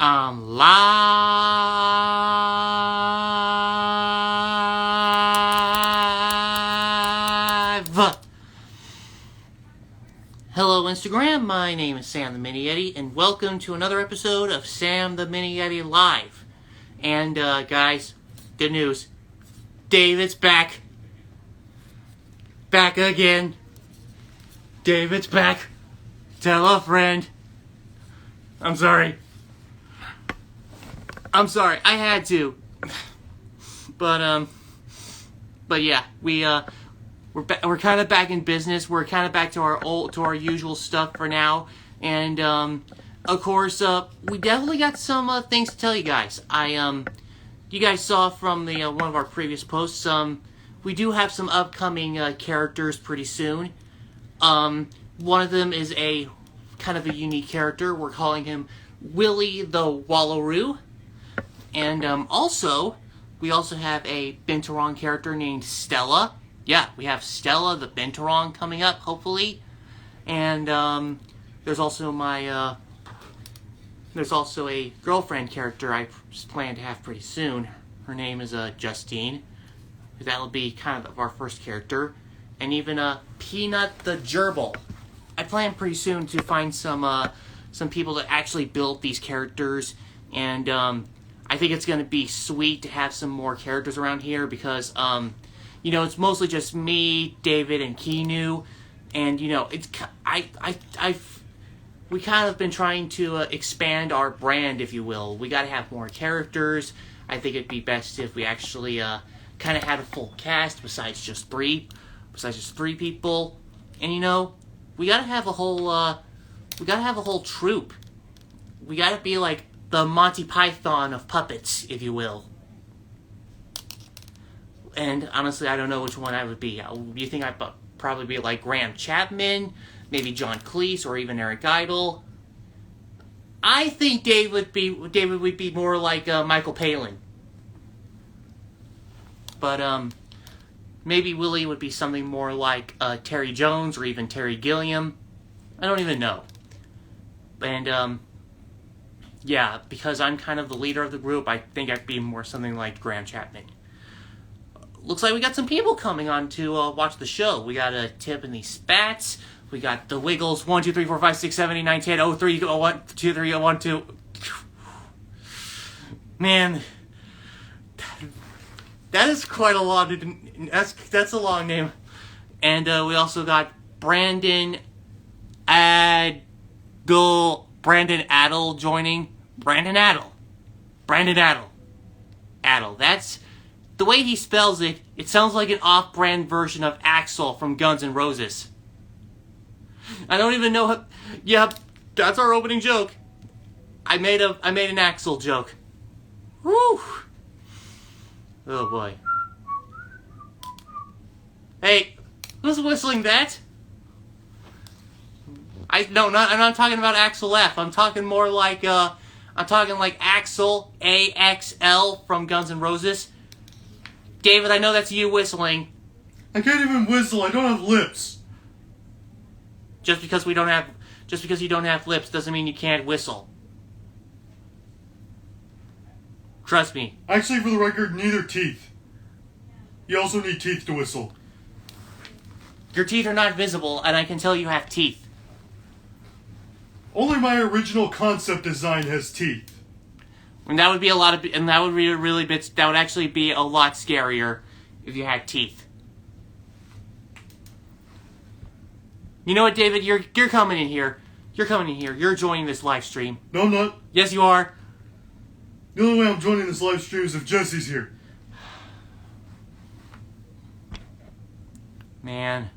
Live! Hello Instagram, my name is Sam the Mini Yeti, and welcome to another episode of Sam the Mini Yeti Live. And guys, good news, David's back. Back again. David's back. Tell a friend. I'm sorry, I had to. But yeah, we're kind of back in business. We're kind of back to our usual stuff for now. And of course, we definitely got some things to tell you guys. You guys saw from the one of our previous posts. We do have some upcoming characters pretty soon. One of them is a kind of a unique character. We're calling him Willie the Wallaroo. And also, we also have a Binturong character named Stella. Yeah, we have Stella the Binturong coming up, hopefully. And there's also there's also a girlfriend character I plan to have pretty soon. Her name is Justine. That'll be kind of our first character. And even Peanut the Gerbil. I plan pretty soon to find some people that actually build these characters, and I think it's going to be sweet to have some more characters around here because it's mostly just me, David, and Keanu, and we kind of been trying to expand our brand, if you will. We got to have more characters. I think it'd be best if we actually kind of had a full cast besides just three people, and we gotta have a whole troupe. We gotta be like the Monty Python of puppets, if you will. And honestly, I don't know which one I would be. You think I'd probably be like Graham Chapman, maybe John Cleese, or even Eric Idle? I think David would be more like Michael Palin. But maybe Willie would be something more like Terry Jones or even Terry Gilliam. I don't even know. And, yeah, because I'm kind of the leader of the group, I think I'd be more something like Graham Chapman. Looks like we got some people coming on to watch the show. We got Tip and the Spats. We got the Wiggles. 1, 2, 3, 4, 5, 6, 7, 8, 9, 10, 0, 3, 1, 2, 3, 1, 2. Man, that is quite a long. That's a long name. And we also got Brandon Adel joining. Brandon Adel. That's the way he spells it. It sounds like an off-brand version of Axl from Guns N' Roses. I don't even know how. Yep, that's our opening joke. I made an Axl joke. Woo! Oh boy. Hey, who's whistling that? I'm not talking about Axl F. I'm talking more like Axl, A-X-L from Guns N' Roses. David, I know that's you whistling. I can't even whistle, I don't have lips. Just because you don't have lips doesn't mean you can't whistle. Trust me. Actually, for the record, neither teeth. You also need teeth to whistle. Your teeth are not visible, and I can tell you have teeth. Only my original concept design has teeth. And that would actually be a lot scarier if you had teeth. You know what, David? You're coming in here. You're joining this live stream. No, I'm not. Yes, you are. The only way I'm joining this live stream is if Jesse's here. Man.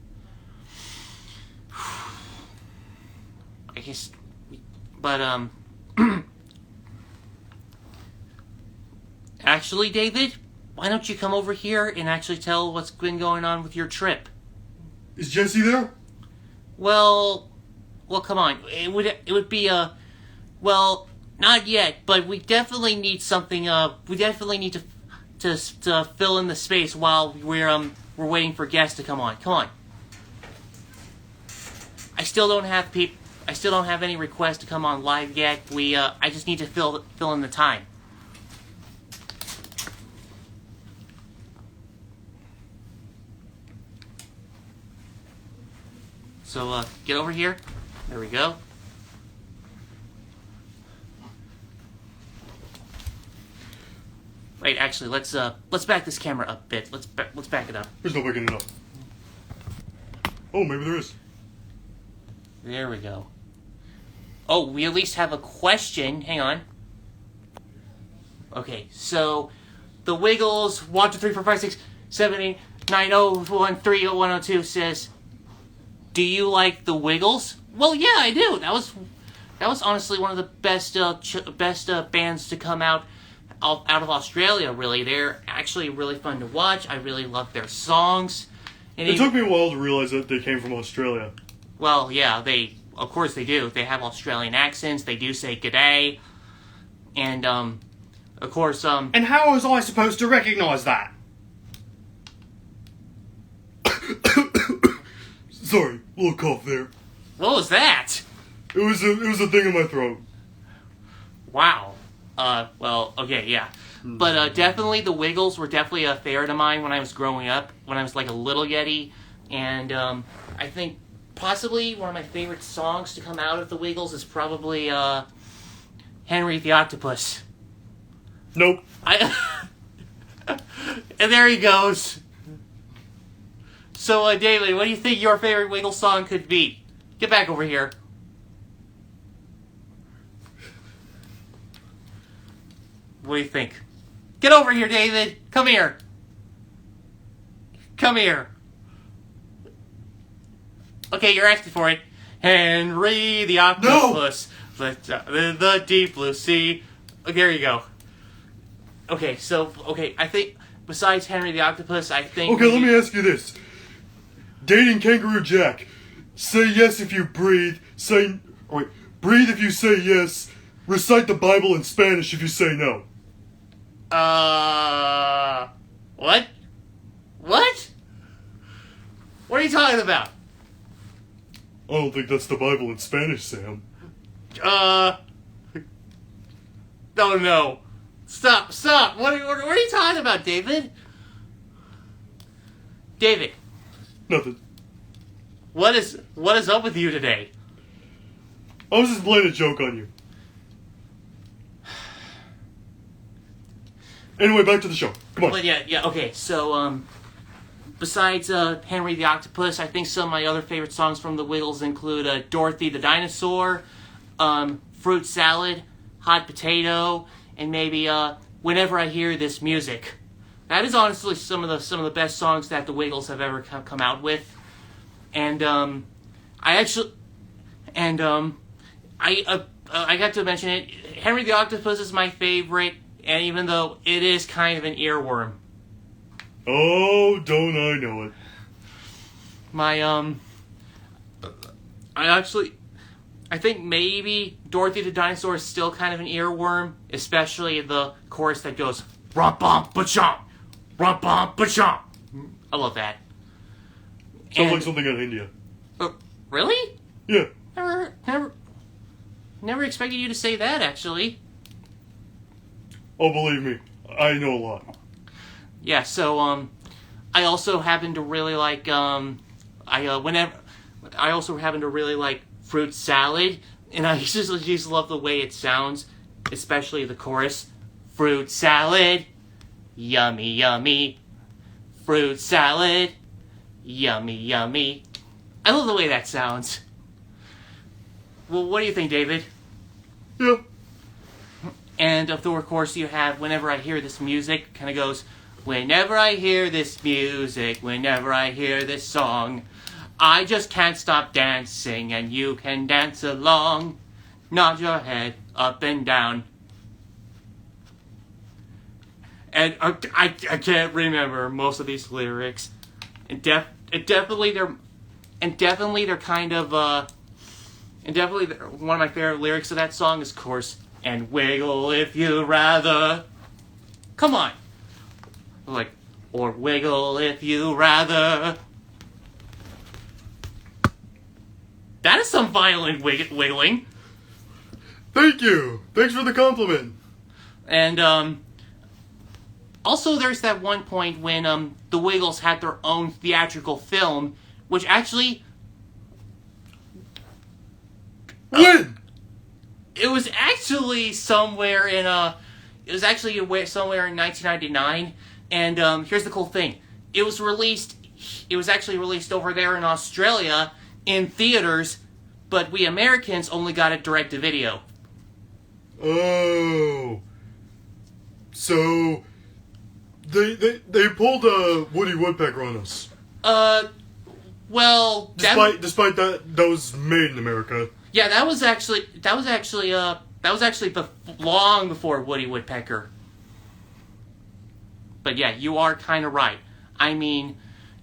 I guess... But, actually, David, why don't you come over here and actually tell what's been going on with your trip? Is Jesse there? Well, come on. It would be well, not yet, but we definitely need something. We definitely need to fill in the space while we're waiting for guests to come on. Come on. I still don't have people. I still don't have any requests to come on live yet. I just need to fill in the time. So get over here. There we go. Wait, actually, let's back this camera up a bit. Let's back it up. There's no backing it up. Oh, maybe there is. There we go. Oh, we at least have a question. Hang on. Okay, so the Wiggles 1 2 3 4 5 6 7 8 9 0 1 3 0 1 0 2 says, "Do you like the Wiggles?" Well, yeah, I do. That was honestly one of the best bands to come out of Australia. Really, they're actually really fun to watch. I really love their songs. And It took me a while to realize that they came from Australia. Well, yeah, of course they do. They have Australian accents. They do say "g'day," and of course And how was I supposed to recognise that? Sorry, little cough there. What was that? It was a thing in my throat. Wow. Well, okay, yeah. But definitely the Wiggles were definitely a favorite of mine when I was growing up, when I was like a little Yeti. And I think possibly one of my favorite songs to come out of the Wiggles is probably Henry the Octopus. Nope. And there he goes. So, David, what do you think your favorite Wiggles song could be? Get back over here. What do you think? Get over here, David. Come here. Come here. Okay, you're asking for it. Henry the Octopus. No! The deep blue sea. There you go. Okay, I think besides Henry the Octopus, I think... Okay, let me ask you this. Dating Kangaroo Jack. Say yes if you breathe. Breathe if you say yes. Recite the Bible in Spanish if you say no. What? What? What are you talking about? I don't think that's the Bible in Spanish, Sam. Oh no. Stop. What are you talking about, David? David. Nothing. What is up with you today? I was just playing a joke on you. Anyway, back to the show. Come on. But yeah, okay. So, besides Henry the Octopus, I think some of my other favorite songs from the Wiggles include Dorothy the Dinosaur, Fruit Salad, Hot Potato, and maybe Whenever I Hear This Music. That is honestly some of the best songs that the Wiggles have ever come out with. And I got to mention it. Henry the Octopus is my favorite. And even though it is kind of an earworm. Oh, don't I know it. I think maybe Dorothy the Dinosaur is still kind of an earworm, especially the chorus that goes, "Rum-bum-ba-chomp, rum-bum-ba-chomp." I love that. Sounds like something out of India. Really? Yeah. Never expected you to say that, actually. Oh, believe me, I know a lot. Yeah, so, I also happen to really like, I also happen to really like Fruit Salad, and I just love the way it sounds, especially the chorus. Fruit salad, yummy, yummy. Fruit salad, yummy, yummy. I love the way that sounds. Well, what do you think, David? Yeah. And of course, you have Whenever I Hear This Music. Kind of goes, whenever I hear this music, whenever I hear this song, I just can't stop dancing, and you can dance along. Nod your head up and down. And I can't remember most of these lyrics. And definitely they're kind of and definitely one of my favorite lyrics of that song is, of course, "And wiggle if you rather." Come on. Like, or wiggle if you rather. That is some violent wiggling. Thank you. Thanks for the compliment. And, also there's that one point when, the Wiggles had their own theatrical film, which actually... When? It was actually somewhere in, somewhere in 1999, and, here's the cool thing. It was actually released over there in Australia in theaters, but we Americans only got it direct to video. Oh. So, they pulled a Woody Woodpecker on us. Well... Despite that was made in America. Yeah, that was actually long before Woody Woodpecker. But yeah, you are kind of right. I mean,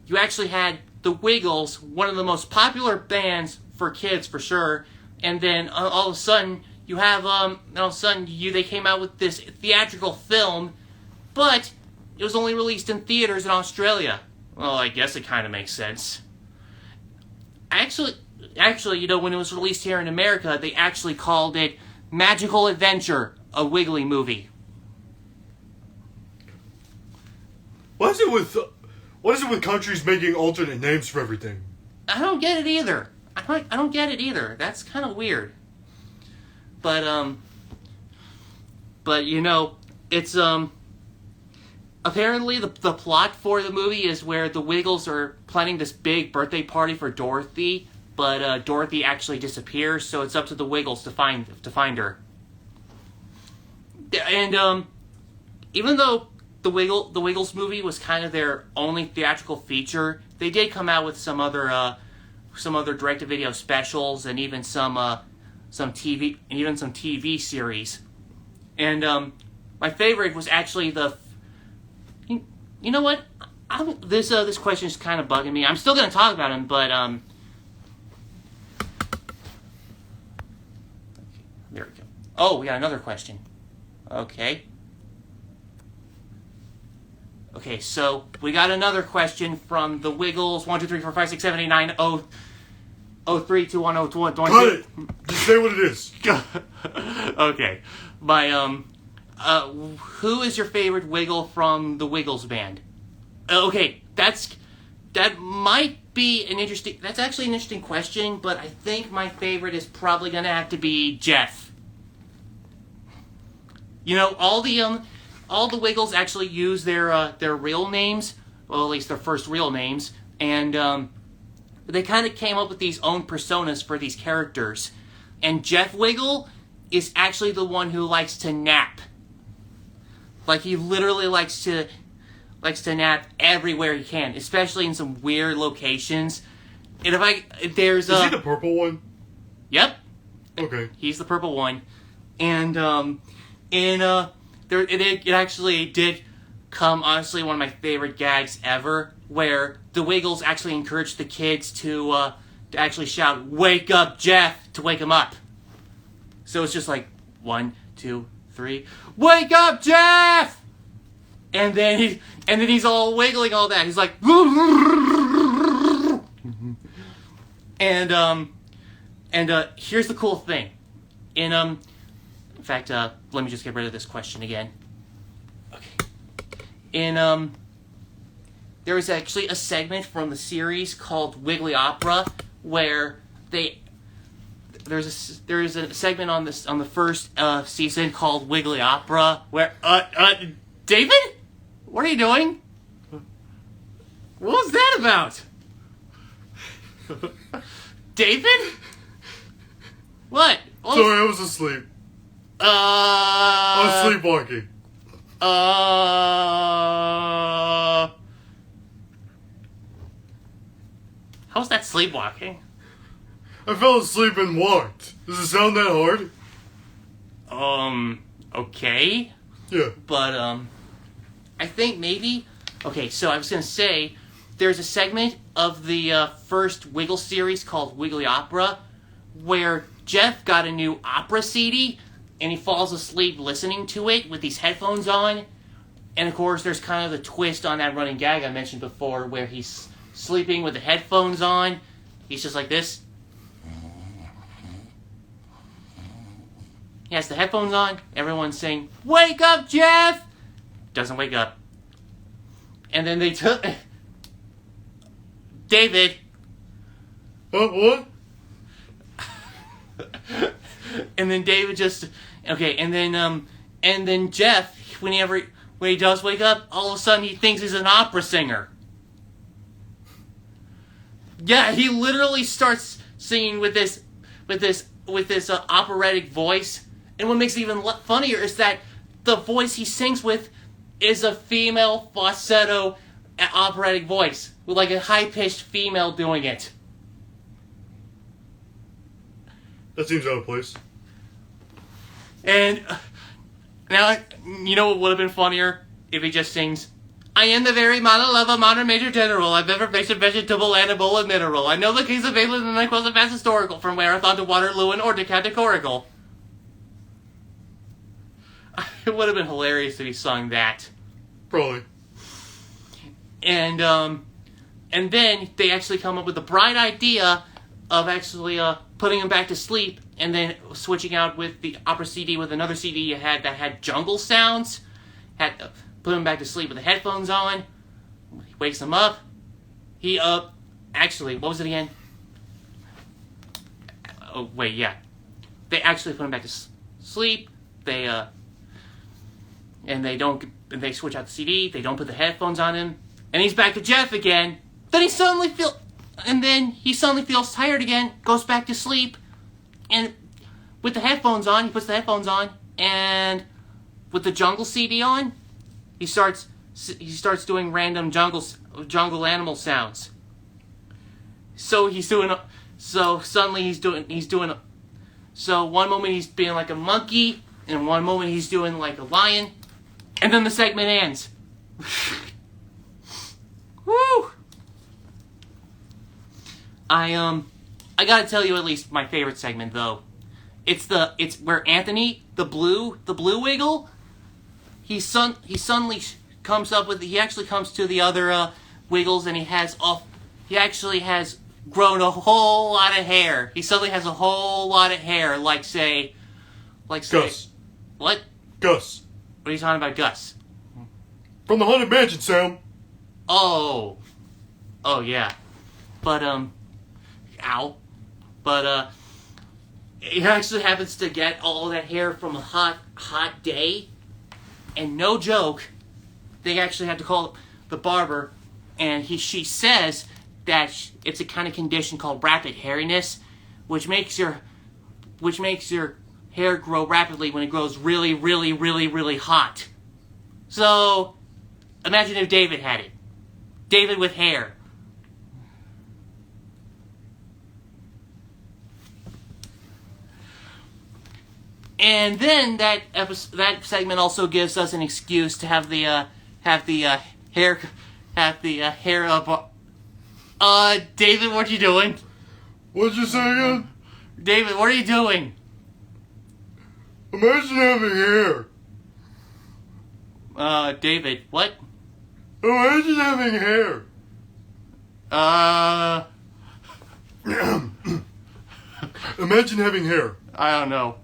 you actually had the Wiggles, one of the most popular bands for kids for sure, and then all of a sudden they came out with this theatrical film, but it was only released in theaters in Australia. Well, I guess it kind of makes sense. Actually, when it was released here in America, they actually called it Magical Adventure, a Wiggly movie. What is it with countries making alternate names for everything? I don't get it either. I don't get it either. That's kind of weird. But it's apparently the plot for the movie is where the Wiggles are planning this big birthday party for Dorothy, but Dorothy actually disappears, so it's up to the Wiggles to find her. And even though the Wiggles movie was kind of their only theatrical feature, they did come out with some other direct-to-video specials and even some TV series. And my favorite was actually you know what? This question is kind of bugging me. I'm still going to talk about him, but there we go. Oh, we got another question. Okay, so we got another question from the Wiggles. 1, 2, 3, 4, 5, 6, 7, 8, 9, 0, 03, 2, 1, 0, 2, 1, 2, 1. Cut it! Just say what it is. Okay. Who is your favorite Wiggle from the Wiggles band? Okay, that might be that's actually an interesting question, but I think my favorite is probably gonna have to be Jeff. You know, all the Wiggles actually use their real names, well, at least their first real names, and they kind of came up with these own personas for these characters. And Jeff Wiggle is actually the one who likes to nap. Like, he literally likes to nap everywhere he can, especially in some weird locations. And is he the purple one? Yep. Okay. He's the purple one. And it actually did come, honestly, one of my favorite gags ever, where the Wiggles actually encouraged the kids to actually shout, "Wake up, Jeff," to wake him up. So it's just like, 1, 2, 3, "Wake up, Jeff!" And then he's all wiggling all that. He's like, and here's the cool thing. In fact, let me just get rid of this question again. Okay. There was actually a segment from the series called Wiggly Opera where there's a segment on the first season called Wiggly Opera where David, what are you doing? What was that about? David? What? Sorry, I was asleep. I was sleepwalking. How's that sleepwalking? I fell asleep and walked. Does it sound that hard? Okay. Yeah. But, I think maybe... Okay, so I was gonna say, there's a segment of the first Wiggle series called Wiggly Opera where Jeff got a new opera CD and he falls asleep listening to it with these headphones on. And of course, there's kind of the twist on that running gag I mentioned before where he's sleeping with the headphones on. He's just like this. He has the headphones on. Everyone's saying, "Wake up, Jeff!" Doesn't wake up. And then they took David. What? And then David just okay. And then Jeff, when he does wake up, all of a sudden he thinks he's an opera singer. Yeah, he literally starts singing with this operatic voice. And what makes it even funnier is that the voice he sings with is a female falsetto operatic voice with like a high-pitched female doing it. That seems out of place. And now, you know what would have been funnier if he just sings, "I am the very model of a modern major general. I've never faced a vegetable, animal, or mineral. I know the case of England and I quote the vast historical from Marathon to Waterloo and or to categorical." It would have been hilarious if he sung that. Probably. And then they actually come up with the bright idea of actually putting him back to sleep and then switching out with the opera CD with another CD you had that had jungle sounds. Put him back to sleep with the headphones on. He wakes him up. Actually, what was it again? Oh, wait, yeah. They actually put him back to sleep. And they switch out the CD. They don't put the headphones on him. And he's back to Jeff again. Then he suddenly feels tired again, goes back to sleep, and with the headphones on, he puts the headphones on, and with the jungle CD on, he starts doing random jungle animal sounds. So one moment he's being like a monkey, and one moment he's doing like a lion, and then the segment ends. Woo! I gotta tell you at least my favorite segment though. It's where Anthony, the blue wiggle, he actually comes to the other wiggles and he actually has grown a whole lot of hair. He suddenly has a whole lot of hair, like say Gus. What? Gus. What are you talking about, Gus? From the Haunted Mansion, Sam. Oh yeah. But he actually happens to get all that hair from a hot day, and no joke, they actually had to call the barber, and she says that it's a kind of condition called rapid hairiness, which makes your hair grow rapidly when it grows really, really, really, really hot. So, imagine if David had it. David with hair. And then that segment also gives us an excuse to have the hair up. David, what are you doing? What'd you say again? David, what are you doing? Imagine having hair. David, what? Imagine having hair. Imagine having hair. I don't know.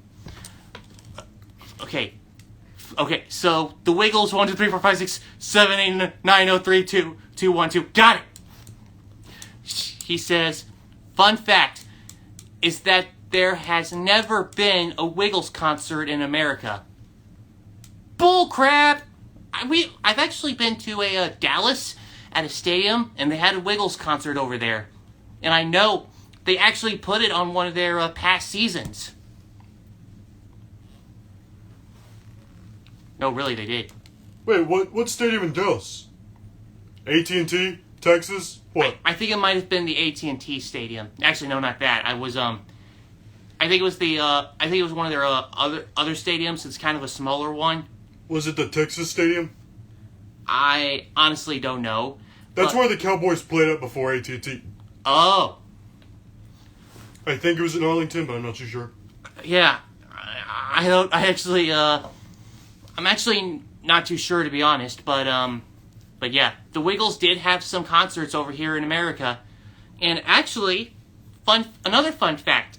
Okay, so the Wiggles 1, 2, 3, 4, 5, 6, 7, 8, 9, 0, 3, 2, 2, 1, 2. Got it! He says, fun fact is that there has never been a Wiggles concert in America. Bull crap! I've actually been to a Dallas at a stadium, and they had a Wiggles concert over there. And I know they actually put it on one of their past seasons. No, really, they did. Wait, what stadium in Dallas? AT&T? Texas? What? I think it might have been the AT&T Stadium. Actually, no, not that. I think it was one of their other stadiums. It's kind of a smaller one. Was it the Texas Stadium? I honestly don't know. That's where the Cowboys played at before AT&T. Oh. I think it was in Arlington, but I'm not too sure. Yeah. I'm actually not too sure, to be honest, but yeah, the Wiggles did have some concerts over here in America, and actually, another fun fact,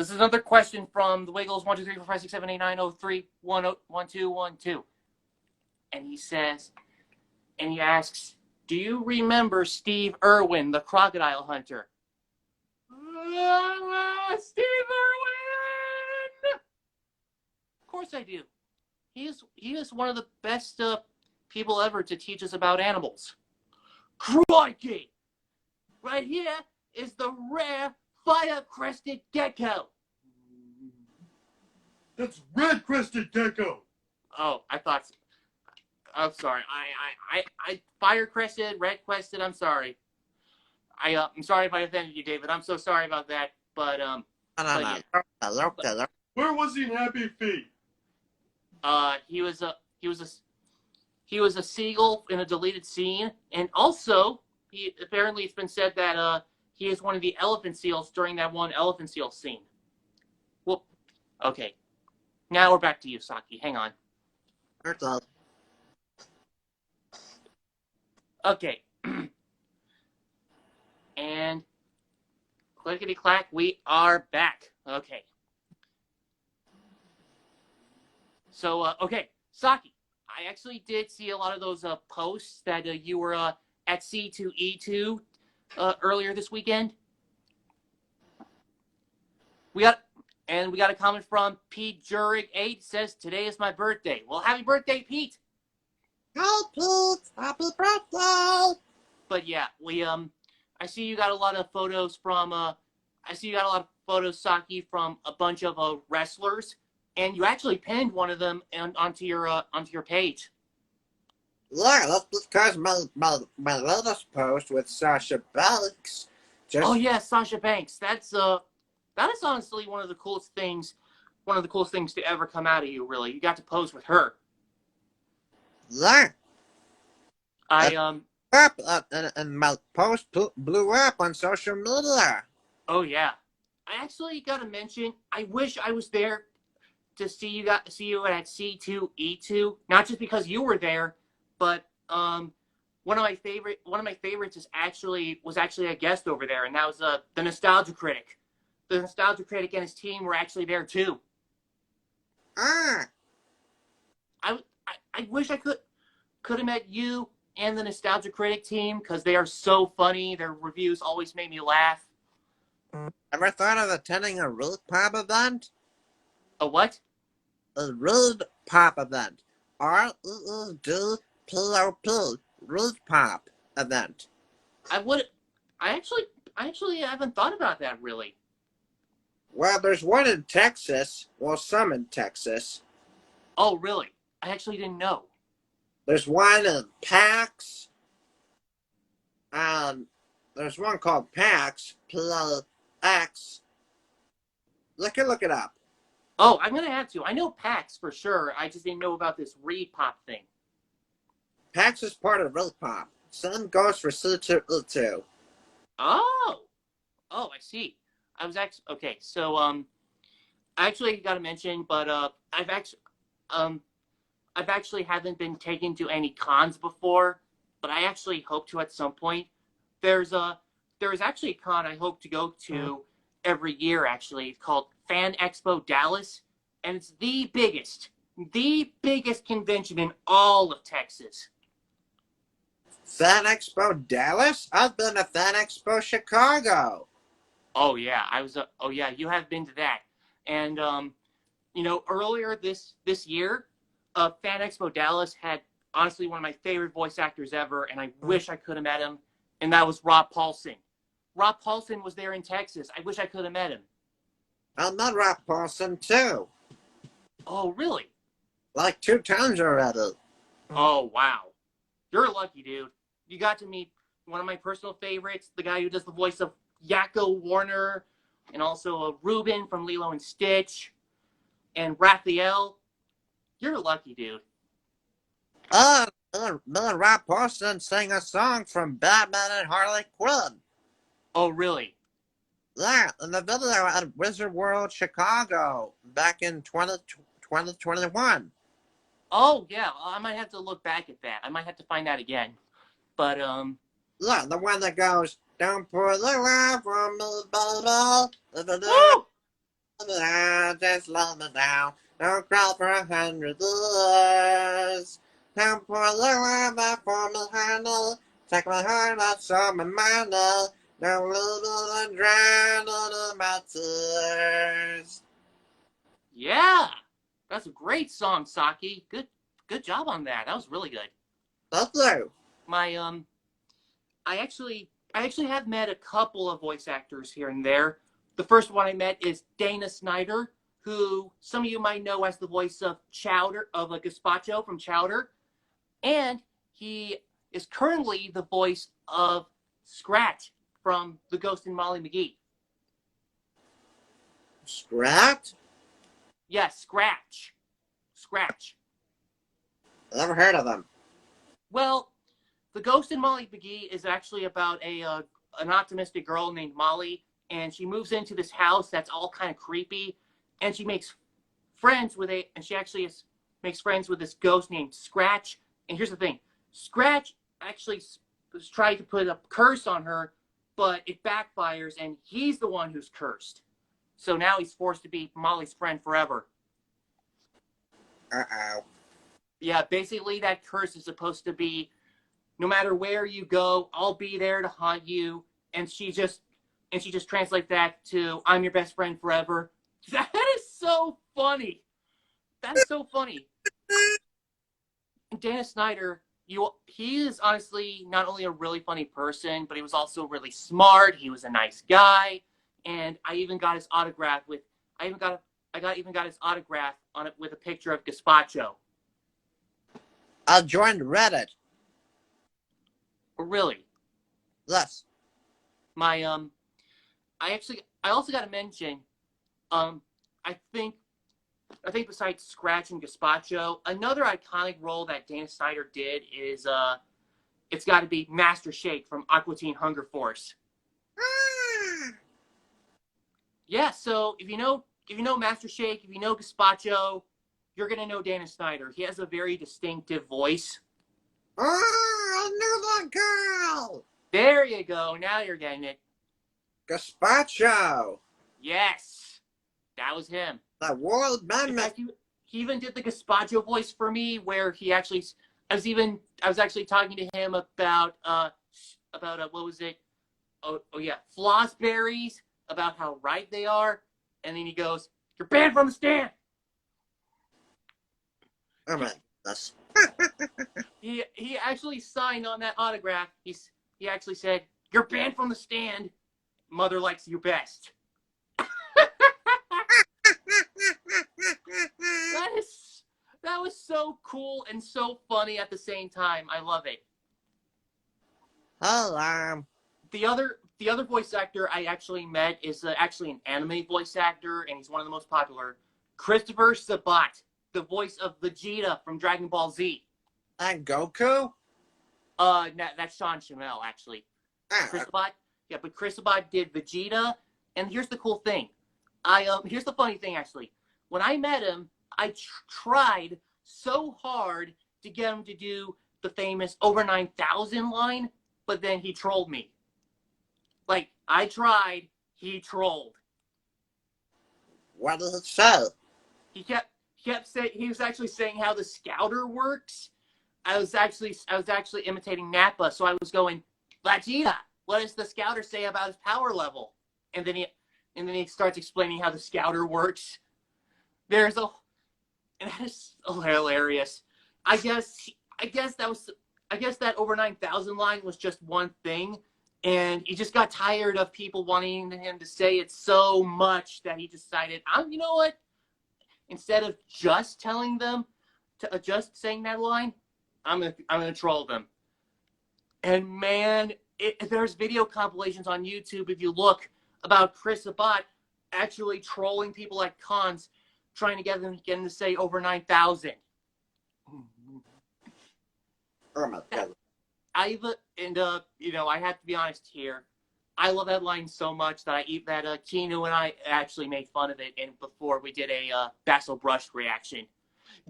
This is another question from the Wiggles 1, 2, 3, 4, 5, 6, 7, 8, 9, 0, 3, 1, 1, 2, 1, 2. And he says, and he asks, do you remember Steve Irwin, the crocodile hunter? Steve Irwin! Of course I do. He is one of the best people ever to teach us about animals. Crikey! Right here is the rare fire-crested gecko. That's red-crested gecko. Oh, I thought. I'm sorry. I fire-crested, red-crested. I'm sorry. I'm sorry if I offended you, David. I'm so sorry about that. But No, but no. Where was he in Happy Feet? yeah. He was a seagull in a deleted scene, and also apparently it's been said that he is one of the elephant seals during that one elephant seal scene. Well, okay. Now we're back to you, Saki. Hang on. Okay. And clickety clack, we are back. Okay. So, okay, Saki, I actually did see a lot of those posts that you were at C2E2 earlier this weekend. We got a comment from Pete Jurig8 says today is my birthday. Well, happy birthday, Pete. Hi, Pete. Happy birthday. But yeah, I see you got a lot of photos from Saki, from a bunch of wrestlers, and you actually pinned one of them onto your page. Yeah, that's because my latest post with Sasha Banks Oh yeah, Sasha Banks. That is honestly one of the coolest things to ever come out of you. Really, you got to pose with her. Yeah. I And my post blew up on social media. Oh yeah, I actually got to mention. I wish I was there to see you at C2E2. Not just because you were there, but one of my favorites was actually a guest over there, and that was the Nostalgia Critic. The Nostalgia Critic and his team were actually there too. Ah. I wish I could have met you and the Nostalgia Critic team, because they are so funny. Their reviews always made me laugh. Ever thought of attending a Rude Pop event? A what? A Rude Pop event. REEDPOP. Rude Pop event. I actually haven't thought about that really. Well, there's one in Texas. Well, some in Texas. Oh, really? I actually didn't know. There's one in PAX. There's one called PAX. PAX. Look it up. Oh, I'm gonna have to. I know PAX for sure. I just didn't know about this Repop thing. PAX is part of Rude Pop. Same goes for C2E2. Oh, I see. I was actually okay. So I actually got to mention, but I've actually haven't been taken to any cons before, but I actually hope to at some point. There is actually a con I hope to go to every year. Actually, it's called Fan Expo Dallas, and it's the biggest convention in all of Texas. Fan Expo Dallas? I've been to Fan Expo Chicago. Oh yeah, oh yeah, you have been to that, and earlier this year, Fan Expo Dallas had honestly one of my favorite voice actors ever, and I wish I could have met him, and that was Rob Paulson. Rob Paulson was there in Texas. I wish I could have met him. I met Rob Paulson too. Oh really? Like 2 times already. Oh wow, you're lucky, dude. You got to meet one of my personal favorites, the guy who does the voice of Yakko Warner, and also Ruben from Lilo and Stitch, and Raphael. You're lucky, dude. Me and Rob Paulson sang a song from Batman and Harley Quinn. Oh, really? Yeah, in the video at Wizard World Chicago back in 2021. Oh, yeah. I might have to look back at that. I might have to find that again. But, Yeah, the one that goes, "Don't put the love on me, baby." Woo! Just slow me down. Don't crawl for 100 years. Time for a little bit for me, honey. Take my heart out, show my mind. Don't lose and drown in my tears. Yeah, that's a great song, Saki. Good job on that. That was really good. Thank you. My I actually have met a couple of voice actors here and there. The first one I met is Dana Snyder, who some of you might know as the voice of Chowder, of a Gazpacho from Chowder, and he is currently the voice of Scratch from The Ghost and Molly McGee. Scratch? Yes, Scratch. Scratch. Never heard of them. Well, The Ghost and Molly McGee is actually about an optimistic girl named Molly, and she moves into this house that's all kind of creepy, and she makes friends with makes friends with this ghost named Scratch. And here's the thing: Scratch actually was trying to put a curse on her, but it backfires, and he's the one who's cursed. So now he's forced to be Molly's friend forever. Uh-oh. Yeah, basically that curse is supposed to be, no matter where you go, I'll be there to haunt you. And she just translates that to, I'm your best friend forever. That is so funny. That is so funny. And Dana Snyder, he is honestly not only a really funny person, but he was also really smart. He was a nice guy, and I even got his autograph his autograph on it with a picture of Gazpacho. I joined Reddit. Really? Yes. My I also got to mention, I think besides Scratch and Gazpacho, another iconic role that Dana Snyder did is it's got to be Master Shake from Aqua Teen Hunger Force. Yeah, so if you know Master Shake, if you know Gazpacho, you're gonna know Dana Snyder. He has a very distinctive voice. Oh, I knew that girl. There you go. Now you're getting it. Gazpacho. Yes, that was him. The world In mammoth. fact, he even did the Gazpacho voice for me, where he actually, I was actually talking to him about what was it? Oh yeah, floss berries, about how right they are, and then he goes, "You're banned from the stand." Oh my goodness. He actually signed on that autograph. He actually said, "You're banned from the stand. Mother likes you best." That was so cool and so funny at the same time. I love it. Hello. The other voice actor I actually met is actually an anime voice actor, and he's one of the most popular. Christopher Sabat, the voice of Vegeta from Dragon Ball Z. And Goku? That's Sean Chamel, actually. Ah, Chris Sabat, yeah, but Chris Sabat did Vegeta, and here's the cool thing. Here's the funny thing, actually. When I met him, I tried so hard to get him to do the famous over 9,000 line, but then he trolled me. Like, I tried, he trolled. what does it say? He kept saying, he was actually saying how the scouter works. I was actually imitating Nappa, so I was going, Vegeta, what does the scouter say about his power level? And then he starts explaining how the scouter works. And that is hilarious. I guess that over 9,000 line was just one thing, and he just got tired of people wanting him to say it so much that he decided, you know what? Instead of just telling them to just saying that line, I'm gonna troll them. And man, there's video compilations on YouTube, if you look, about Chris Sabat actually trolling people like cons, trying to get them to say over 9,000. Oh my goodness. I have to be honest here. I love that line so much that Keanu and I actually made fun of it, and before we did a Basil Brush reaction.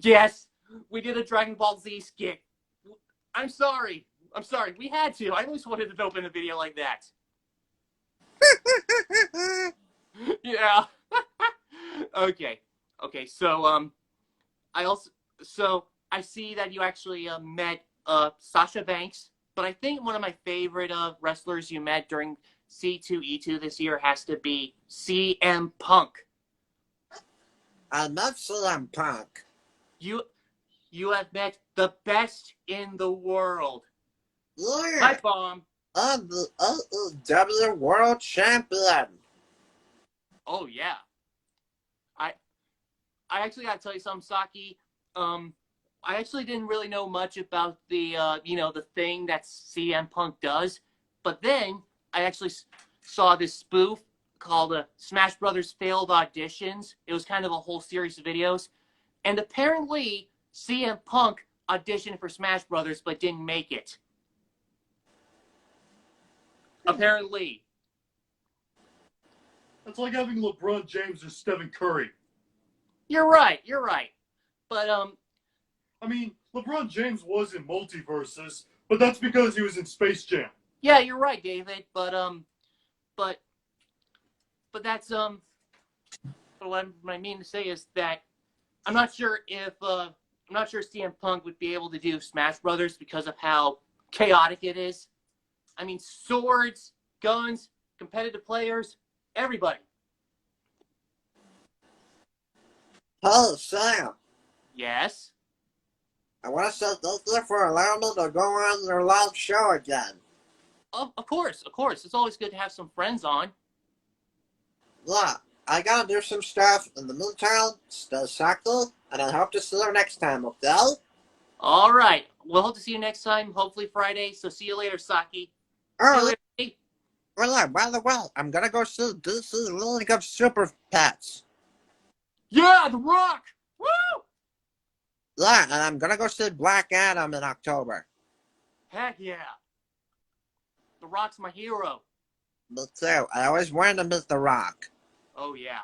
Yes, we did a Dragon Ball Z skit. I'm sorry. We had to. I always wanted to open a video like that. Yeah. Okay. Okay. I also I see that you actually met Sasha Banks, but I think one of my favorite wrestlers you met during C2E2 this year has to be CM Punk. I love CM Punk. You you have met the best in the world. Yeah, Pipe bomb. I'm the AEW World Champion. Oh yeah. I I actually got to tell you something, Saki. Um, I actually didn't really know much about the the thing that CM Punk does, but then I actually saw this spoof called Smash Brothers Failed Auditions. It was kind of a whole series of videos, and apparently CM Punk auditioned for Smash Brothers but didn't make it. Apparently, That's like having LeBron James or Stephen Curry. you're right. You're right. But I mean, LeBron James was in Multiverses, but that's because he was in Space Jam. yeah, you're right, David. But that's But what I mean to say is that I'm not sure if CM Punk would be able to do Smash Brothers because of how chaotic it is. I mean, swords, guns, competitive players, everybody. Hey, Sam. Yes. I want to say thank you for allowing me to go on your live show again. Of course, of course. It's always good to have some friends on. Yeah, I gotta do some stuff. In the meantime, stay saki, and I hope to see you next time, okay? All right. We'll hope to see you next time. Hopefully Friday. So see you later, Saki. See you Oh, later. Hey. well, yeah, by the way, I'm gonna go see DC League of Super Pets. Yeah, The Rock. Woo! Yeah, and I'm gonna go see Black Adam in October. Heck yeah. The Rock's my hero. Me too. I always wanted to meet The Rock. Oh yeah.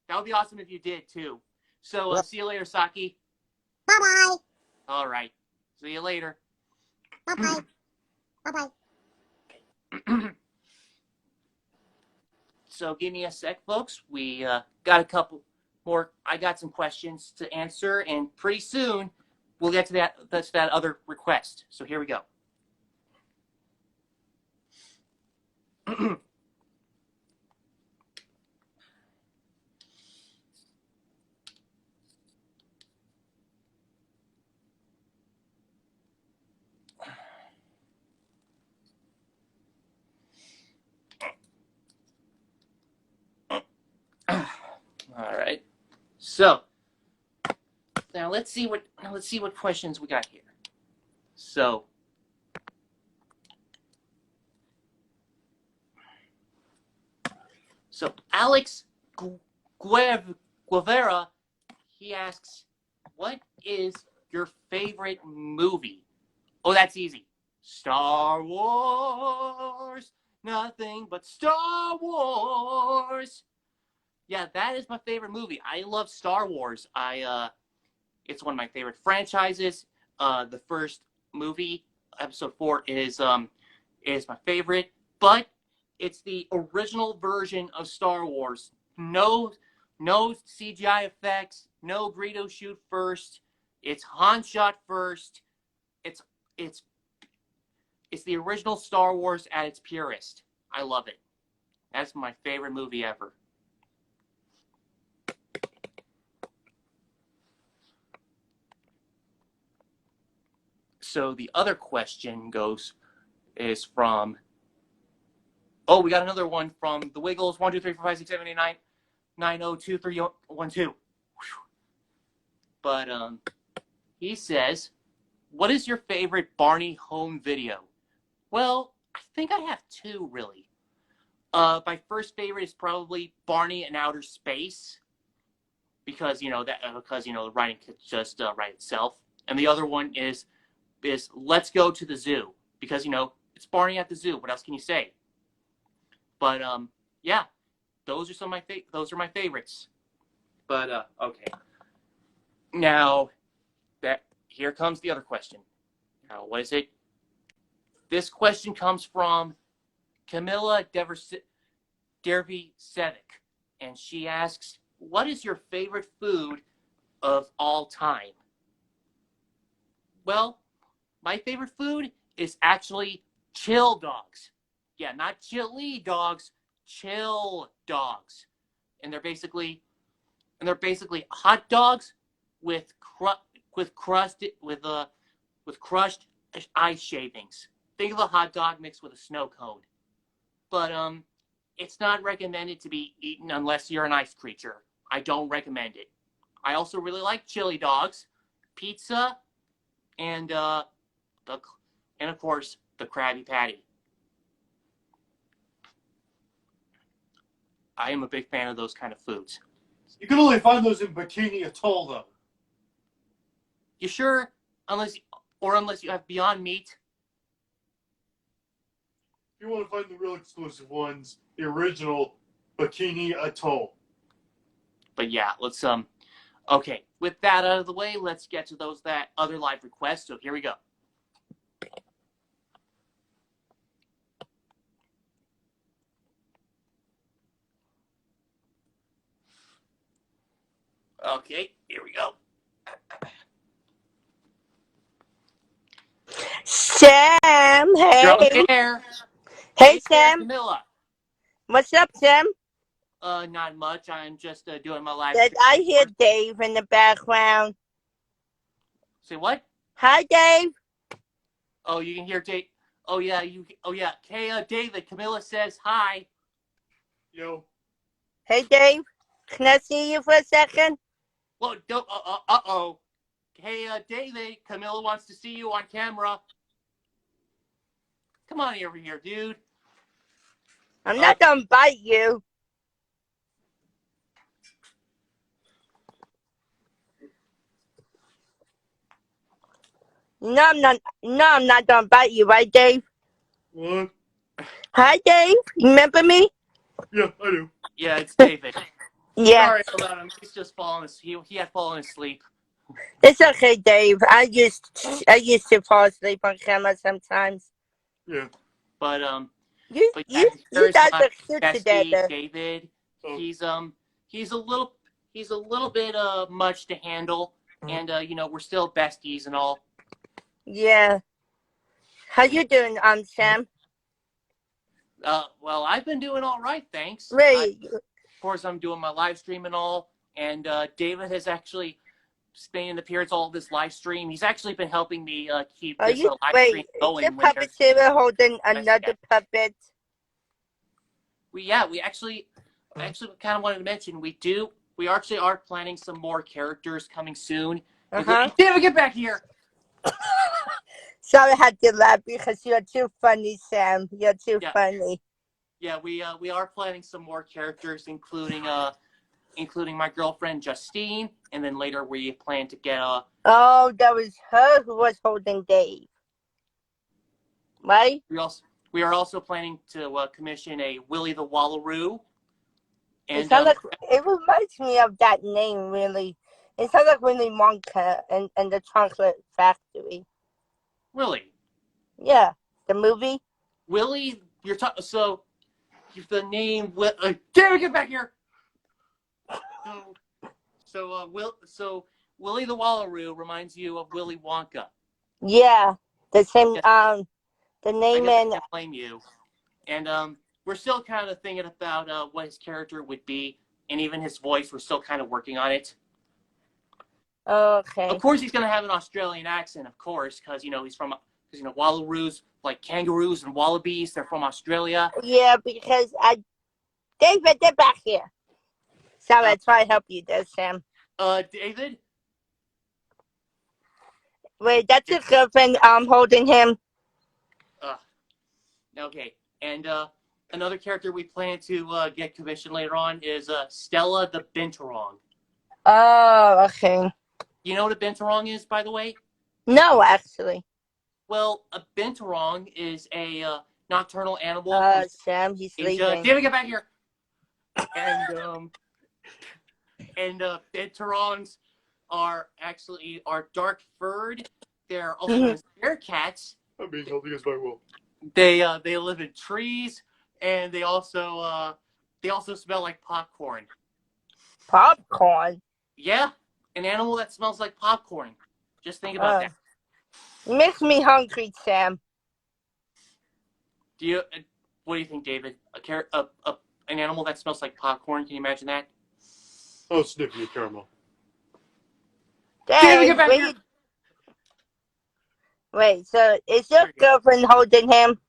That would be awesome if you did too. So Well, see you later, Saki. bye-bye. All right. See you later. Bye-bye. Bye-bye. So give me a sec, folks. We got a couple more. I got some questions to answer, and pretty soon we'll get to that other request. So here we go. All right. So now let's see what questions we got here. So Alex Guevara, he asks, "What is your favorite movie?" Oh, that's easy. Star Wars. Nothing but Star Wars. Yeah, that is my favorite movie. I love Star Wars. It's one of my favorite franchises. The first movie, Episode 4, is my favorite, but it's the original version of Star Wars. No CGI effects. No Greedo shoot first. It's Han shot first. It's it's it's the original Star Wars at its purest. I love it. That's my favorite movie ever. So the other question is from. Oh, we got another one from the Wiggles. 1, 2, 3, 4, 5, 6, 7, 8, 9, 9, 0, 2, 3, 1, 2. But he says, "What is your favorite Barney home video?" Well, I think I have two really. My first favorite is probably Barney in Outer Space because the writing could just write itself, and the other one is Let's Go to the Zoo because it's Barney at the zoo. What else can you say? But yeah, those are my favorites. But okay, now that here comes the other question. Now, what is it? This question comes from Camilla Dervisevic, and she asks, what is your favorite food of all time? Well, my favorite food is actually chill dogs. Yeah, not chili dogs, chill dogs. And they're basically hot dogs with crushed ice shavings. Think of a hot dog mixed with a snow cone. But it's not recommended to be eaten unless you're an ice creature. I don't recommend it. I also really like chili dogs, pizza, and the and of course the Krabby Patty. I am a big fan of those kind of foods. You can only find those in Bikini Atoll, though. You sure? Unless you have Beyond Meat. If you want to find the real exclusive ones, the original Bikini Atoll. But yeah, let's okay, with that out of the way, let's get to that other live requests. So here we go. Okay, here we go. Sam, You're on hey. air. Hey, There, Sam. Camilla. What's up, Sam? Not much. I'm just doing my live. Did I hear Dave in the background? Say what? Hi, Dave. Oh, you can hear Dave. Oh yeah, Hey, David. Camilla says hi. Yo. Hey, Dave. Can I see you for a second? Well, don't. Oh. Hey, David. Camilla wants to see you on camera. Come on over here, dude. I'm not gonna bite you. No, I'm not. No, I'm not gonna bite you, right, Dave? What? Hi, Dave. You remember me? Yeah, I do. Yeah, it's David. Yeah. Sorry about him. He's just he had fallen asleep. It's okay, Dave. I used to fall asleep on camera sometimes. Yeah. But You guys are cute together. David. Oh. He's a little bit much to handle, and we're still besties and all. Yeah. How you doing, Sam? Well, I've been doing all right, thanks. Wait. Of course, I'm doing my live stream and all, and David has actually made an appearance all this live stream. He's actually been helping me keep this live stream going. Is your puppeteer holding another puppet? We actually kind of wanted to mention we actually are planning some more characters coming soon. David, get back here! Sorry, I had to laugh because you're too funny, Sam. You're too funny. Yeah, we are planning some more characters, including my girlfriend Justine, and then later we plan to get Oh, that was her who was holding Dave, right? We are also planning to commission a Willy the Wallaroo. And it reminds me of that name, really. It sounds like Willy Wonka and the Chocolate Factory. Really? Yeah, the movie. Willy, you're talking. So, the name. David, get back here. So Willy the Wallaroo reminds you of Willy Wonka. Yeah, the same. The name I can't blame you. And we're still kind of thinking about what his character would be, and even his voice. We're still kind of working on it. Okay. Of course, he's gonna have an Australian accent, of course, because he's from. Because Wallaroos, like kangaroos and wallabies, they're from Australia. Yeah, because David, get back here. Sorry, I try to help you there, Sam. David? Wait, that's your girlfriend holding him. Okay. And another character we plan to get commissioned later on is Stella the Binturong. Oh, okay. You know what a Binturong is, by the way? No, actually. Well, a Binturong is a nocturnal animal. Sam, he's sleeping. David, get back here. And Binturongs are dark furred. They're also bear cats. I'm being held against my will. They live in trees, and they also smell like popcorn. Popcorn. Yeah, an animal that smells like popcorn. Just think about that. Makes me hungry, Sam. Do you? What do you think, David? An animal that smells like popcorn. Can you imagine that? Oh, sniffing the caramel. David, Dave, get back here! wait, so is your There you go. girlfriend holding him?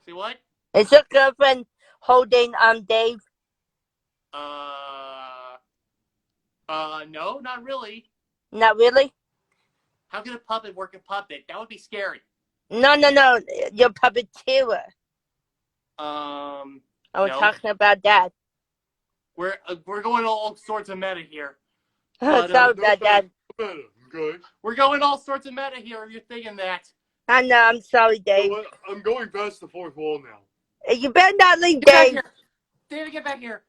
See what? Is your girlfriend holding Dave? No, not really. Not really? How could a puppet work a puppet? That would be scary. No. Your puppeteer. I was No. talking about that. We're going all sorts of meta here. Sorry But about that. Okay. we're going all sorts of meta here. If you're thinking that. I know, I'm sorry, You know Dave. what? I'm going past the fourth wall now. You better not leave, Get back Dave. here, David. Get back here,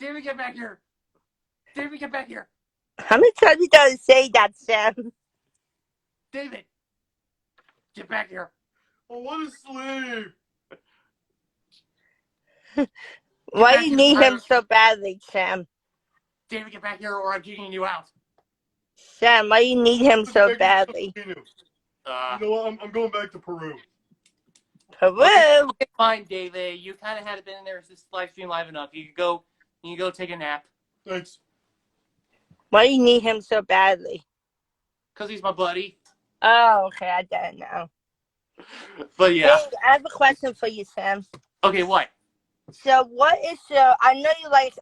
David. Get back here, David. Get back here, How many times you gotta say that, Sam? David. Get back here. I want to sleep. Why back do you here, need him Tyler. so badly, Sam? David, get back here, or I'm kicking you out. Sam, why do you need him so Back to badly? You know what? I'm going back to Peru. Peru? Okay, fine, David. You kind of had been in there this live stream live enough. You can go take a nap. Thanks. Why do you need him so badly? Cause he's my buddy. Oh, okay, I get it now. But yeah. Dave, I have a question for you, Sam. Okay, what? So, what is your? I know you like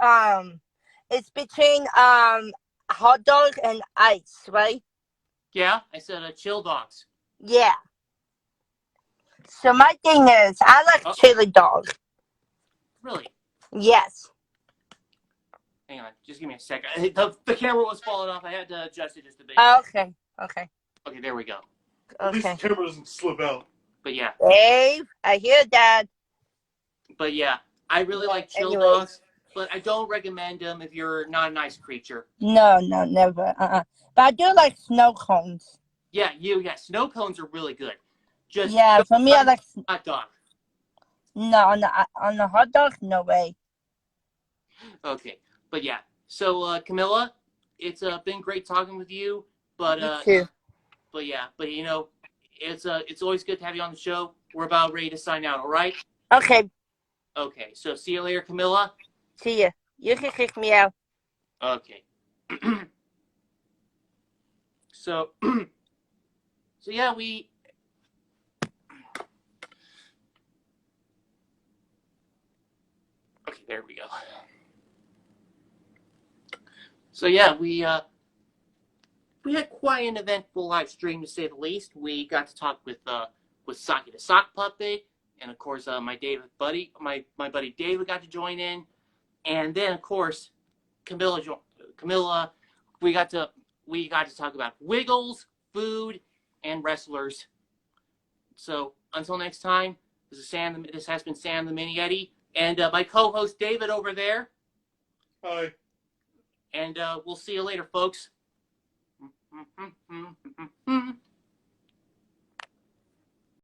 it's between hot dog and ice, right? Yeah, I said chill dogs. Yeah. So my thing is, I like chili dog. Really? Yes. Hang on, just give me a second. The camera was falling off. I had to adjust it just a bit. Okay. Okay, there we go. At least Okay. the camera doesn't slip out. But yeah. Dave, I hear that. But yeah, I really like chill Anyways. dogs, but I don't recommend them if you're not a nice creature. No, never. But I do like snow cones. Yeah, snow cones are really good. Just Yeah, for me, I like hot dog. no on the hot dog. No way. Okay, but yeah. So Camilla, it's been great talking with you. But You too. but yeah, but you know, it's always good to have you on the show. We're about ready to sign out. All right. Okay. Okay. So see you later, Camilla. See ya. You can kick me out. Okay. So so yeah, we. Okay, there we go. So yeah, we had quite an eventful live stream to say the least. We got to talk with Saki the Sock Puppet, and of course my buddy David got to join in, and then of course Camilla, we got to talk about Wiggles, food, and wrestlers. So until next time, this has been Sam the Mini Yeti, and my co-host David over there. Hi. And we'll see you later, folks.